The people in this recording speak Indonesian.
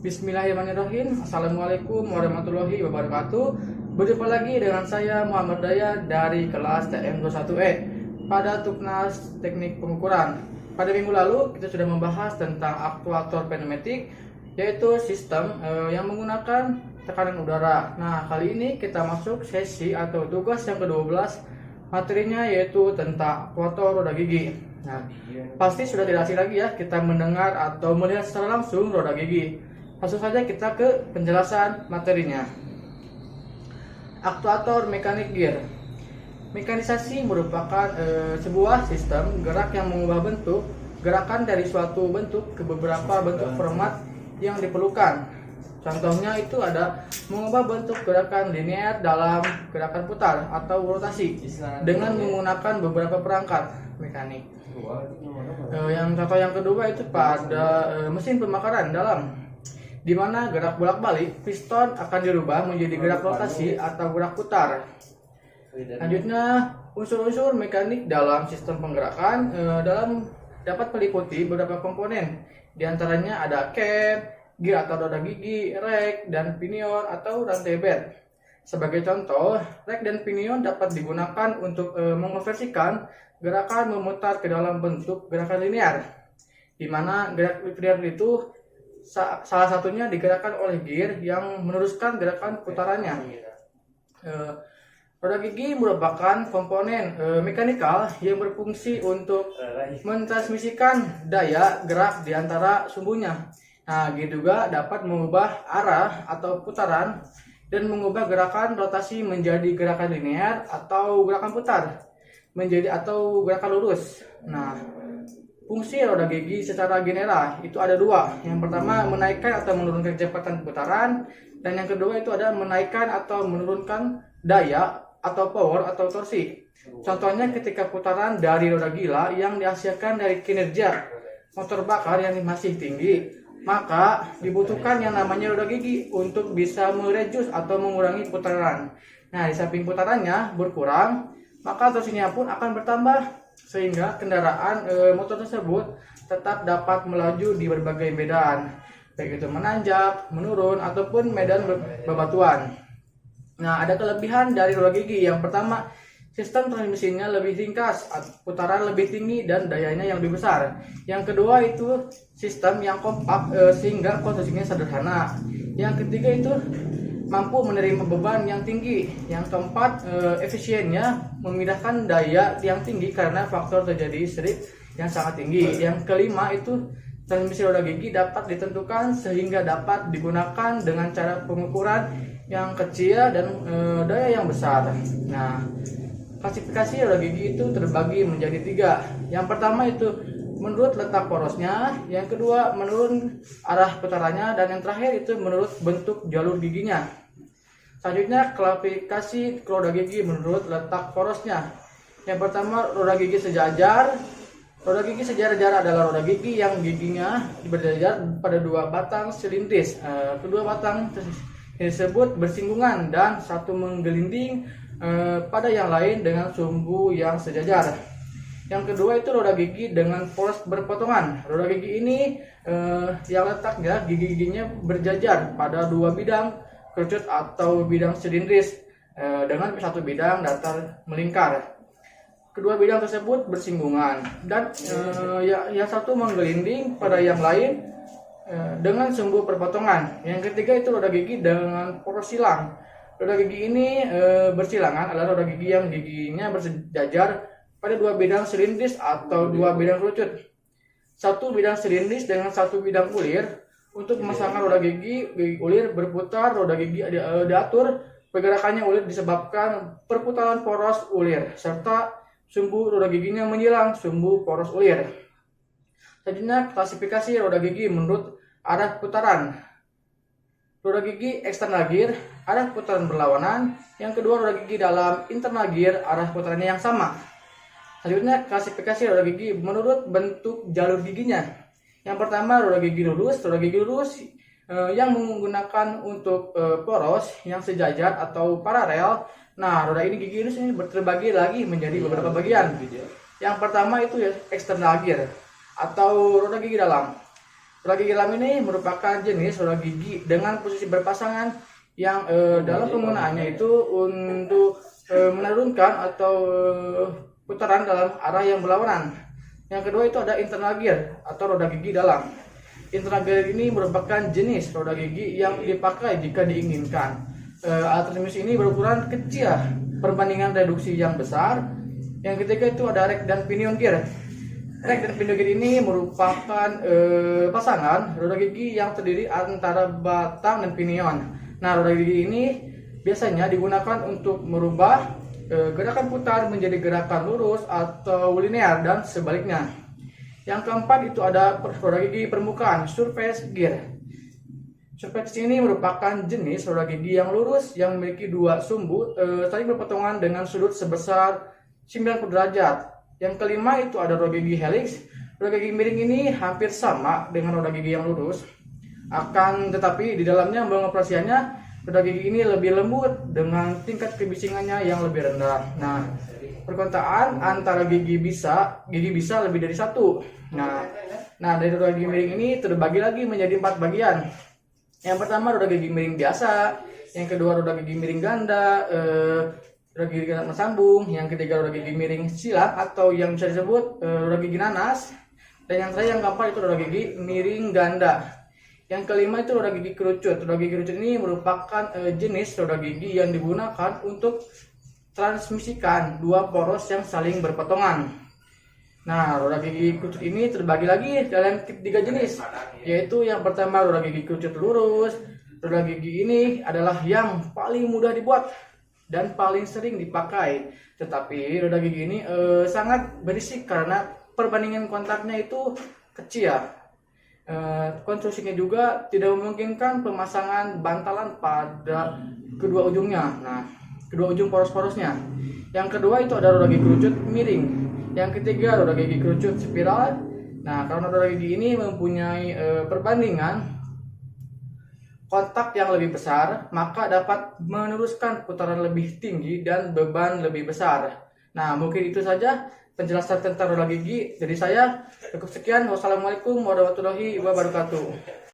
Bismillahirrahmanirrahim. Assalamualaikum warahmatullahi wabarakatuh. Berjumpa lagi dengan saya Muhammad Daya dari kelas TM21E pada Tugas Teknik Pengukuran. Pada minggu lalu kita sudah membahas tentang aktuator pneumatik, yaitu sistem yang menggunakan tekanan udara. Nah, kali ini kita masuk sesi atau tugas yang ke-12. Materinya yaitu tentang aktuator roda gigi. Nah, pasti sudah tidak asing lagi ya kita mendengar atau melihat secara langsung roda gigi. Langsung saja kita ke penjelasan materinya. Aktuator mekanik gear. Mekanisasi merupakan sebuah sistem gerak yang mengubah bentuk gerakan dari suatu bentuk ke beberapa bentuk format yang diperlukan. Contohnya itu ada mengubah bentuk gerakan linear dalam gerakan putar atau rotasi dengan menggunakan beberapa perangkat mekanik. Yang contoh yang kedua itu pada mesin pembakaran dalam, di mana gerak bolak-balik piston akan dirubah menjadi gerak rotasi atau gerak putar. Selanjutnya, unsur-unsur mekanik dalam sistem penggerakan dapat meliputi beberapa komponen. Di antaranya ada cam, gear atau roda gigi, rek, dan pinion atau rantai bed. Sebagai contoh, rek dan pinion dapat digunakan untuk mengonversikan gerakan memutar ke dalam bentuk gerakan linear, di mana gerak linear itu salah satunya digerakkan oleh gear yang meneruskan gerakan putarannya. Roda gigi merupakan komponen mekanikal yang berfungsi untuk mentransmisikan daya gerak di antara sumbunya. Nah, gear juga dapat mengubah arah atau putaran dan mengubah gerakan rotasi menjadi gerakan linear atau gerakan putar atau gerakan lurus. Nah, fungsi roda gigi secara general itu ada dua. Yang pertama menaikkan atau menurunkan kecepatan putaran, dan yang kedua itu ada menaikkan atau menurunkan daya atau power atau torsi. Contohnya ketika putaran dari roda gila yang dihasilkan dari kinerja motor bakar yang masih tinggi, maka dibutuhkan yang namanya roda gigi untuk bisa mereduce atau mengurangi putaran. Nah, di samping putarannya berkurang, maka torsinya pun akan bertambah, sehingga kendaraan motor tersebut tetap dapat melaju di berbagai medan, baik itu menanjak, menurun, ataupun medan bebatuan. Nah, ada kelebihan dari roda gigi. Yang pertama, sistem transmisinya lebih ringkas, putaran lebih tinggi, dan dayanya yang lebih besar. Yang kedua itu sistem yang kompak sehingga konstruksinya sederhana. Yang ketiga itu mampu menerima beban yang tinggi. Yang keempat, efisiennya memindahkan daya yang tinggi karena faktor terjadi strip yang sangat tinggi. Yang kelima itu transmisi roda gigi dapat ditentukan sehingga dapat digunakan dengan cara pengukuran yang kecil dan daya yang besar. Nah, klasifikasi roda gigi itu terbagi menjadi tiga. Yang pertama itu menurut letak porosnya, yang kedua menurut arah putarannya, dan yang terakhir itu menurut bentuk jalur giginya. Selanjutnya, klasifikasi roda gigi menurut letak porosnya. Yang pertama, roda gigi sejajar. Roda gigi sejajar adalah roda gigi yang giginya berjajar pada dua batang silindris. Kedua batang tersebut bersinggungan dan satu menggelinding pada yang lain dengan sumbu yang sejajar. Yang kedua itu roda gigi dengan poros berpotongan. Roda gigi ini yang letaknya gigi-giginya berjajar pada dua bidang kerucut atau bidang silindris dengan satu bidang datar melingkar. Kedua bidang tersebut bersinggungan dan yang satu menggelinding pada yang lain dengan sumbu perpotongan. Yang ketiga itu roda gigi dengan poros silang. Roda gigi ini bersilangan adalah roda gigi yang giginya bersejajar pada dua bidang silindris atau dua bidang kerucut. Satu bidang silindris dengan satu bidang ulir. Untuk memasangkan roda gigi ulir berputar, roda gigi diatur pergerakannya ulir disebabkan perputaran poros ulir serta sumbu roda giginya menyilang sumbu poros ulir. Selanjutnya, klasifikasi roda gigi menurut arah putaran. Roda gigi eksternal gear, arah putaran berlawanan. Yang kedua, roda gigi dalam internal gear, arah putarannya yang sama. Selanjutnya, klasifikasi roda gigi menurut bentuk jalur giginya. Yang pertama, roda gigi lurus. Roda gigi lurus yang menggunakan untuk poros yang sejajar atau paralel. Nah, roda ini gigi lurus ini terbagi lagi menjadi beberapa bagian. Yang pertama itu ya eksternal gear atau roda gigi dalam. Roda gigi dalam ini merupakan jenis roda gigi dengan posisi berpasangan yang dalam penggunaannya itu untuk menurunkan atau putaran dalam arah yang berlawanan. Yang kedua itu ada internal gear atau roda gigi dalam. Internal gear ini merupakan jenis roda gigi yang dipakai jika diinginkan. Alat transmisi ini berukuran kecil perbandingan reduksi yang besar. Yang ketiga itu ada rack dan pinion gear. Rack dan pinion gear ini merupakan pasangan roda gigi yang terdiri antara batang dan pinion. Nah, roda gigi ini biasanya digunakan untuk merubah gerakan putar menjadi gerakan lurus atau linear dan sebaliknya. Yang keempat itu ada roda gigi permukaan, surface gear. Surface ini merupakan jenis roda gigi yang lurus yang memiliki dua sumbu saling berpotongan dengan sudut sebesar 90 derajat. Yang kelima itu ada roda gigi helix. Roda gigi miring ini hampir sama dengan roda gigi yang lurus. Akan tetapi di dalamnya pengoperasiannya roda gigi ini lebih lembut dengan tingkat kebisingannya yang lebih rendah. Nah, perkontaan antara gigi bisa lebih dari satu. Nah, dari roda gigi miring ini terbagi lagi menjadi 4 bagian. Yang pertama roda gigi miring biasa, yang kedua roda gigi miring ganda, roda gigi ganda bersambung, yang ketiga roda gigi miring silang atau yang bisa disebut roda gigi nanas, dan yang terakhir yang keempat itu roda gigi miring ganda. Yang kelima itu roda gigi kerucut. Roda gigi kerucut ini merupakan jenis roda gigi yang digunakan untuk transmisikan dua poros yang saling berpotongan. Nah, roda gigi kerucut ini terbagi lagi dalam 3 jenis, yaitu yang pertama roda gigi kerucut lurus. Roda gigi ini adalah yang paling mudah dibuat dan paling sering dipakai. Tetapi roda gigi ini sangat berisik karena perbandingan kontaknya itu kecil. Konstruksinya juga tidak memungkinkan pemasangan bantalan pada kedua ujungnya. Nah, kedua ujung poros-porosnya. Yang kedua itu ada roda gigi kerucut miring. Yang ketiga roda gigi kerucut spiral. Nah, karena roda gigi ini mempunyai perbandingan kontak yang lebih besar, maka dapat meneruskan putaran lebih tinggi dan beban lebih besar. Nah, mungkin itu saja penjelasan tentang roda gigi dari saya. Cukup sekian. Wassalamualaikum warahmatullahi wabarakatuh.